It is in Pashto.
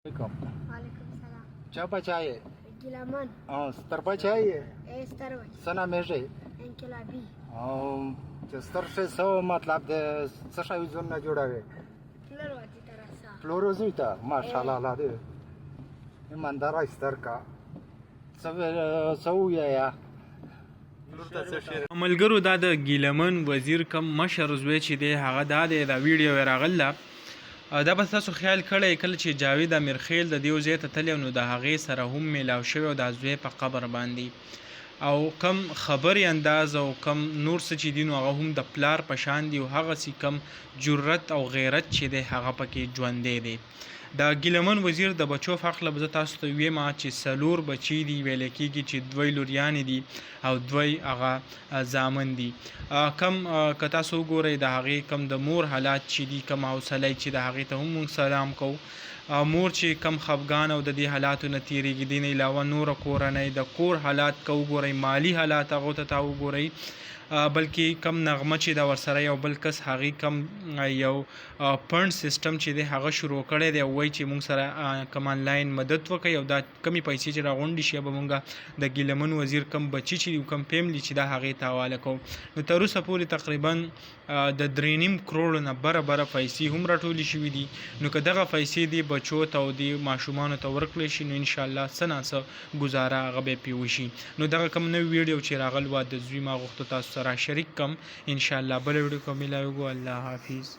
वालेकुम। वालेकुम सलाम. Ce băceaie? Gilaman, Star băceaie? Starway, Sana meje. Enkilabi. Ce star ce să मतलब de să așa o zonă جوړوي. Florwati Tarasa. Florozuita, mașallah la de. ایماندار ستر کا سویا یا ملګرو دا د ګیلمن وزیر کم مشر زوی چې دی هغه دا ویډیو راغله دا به تاسو خیال کړی کله چې جاوید امیرخیل د دیو ځای ته تللی نو د هغې سره هم میلاو شوی او د زوی په قبر باندې او کم خبري انداز او کم نور څه چې دي نو هغه هم د پلار په شان دي او هغسې کم جرت او غیرت چې دی هغه پکې ژوندی دی. د ګیلمن وزیر د بچو په هکله به زه تاسو ته ویم چې 4 بچي دي ویلی کېږي چې 2 لوریانې دي او 2 هغه زامن دي. کم که تاسو وګورئ د هغې کم د مور حالات چې دي کم حوصله چې د هغې ته هم مونږ سلام کوو. مور چې کم خفګان او د دې حالاتو نه تېرېږي دې نه علاوه نوره کورنۍ د کور حالات که وګورئ مالي حالات هغو ته وګورئ بلکې کم نغمه چې دا ورسره یو بل کس هغې کم یو فنډ سیسټم چې دی هغه شروع کړی دی او وایي چې موږ سره کم آنلاین مدد وکړئ او دا کمې پیسې چې راغونډې شي به موږ د ګیلمن وزیر کم بچي چې دي کم فیملی چې دا هغې ته حواله کوو. نو تر اوسه پورې تقریبا د 3.5 کروړو نه بره پیسې هم راټولې شوي دي. نو که دغه پیسې دې بچو ته او دې ماشومانو ته ورکړلی شي نو انشاءالله څه نه څه ګزاره هغه به یې پرې وشي. نو دغه کم نوی ویډیو چې راغلی وه د زوی ما غوښتو تاسو سره شریک کم انشاءالله بله ویډیو کې میلاویږو. الله حافظ.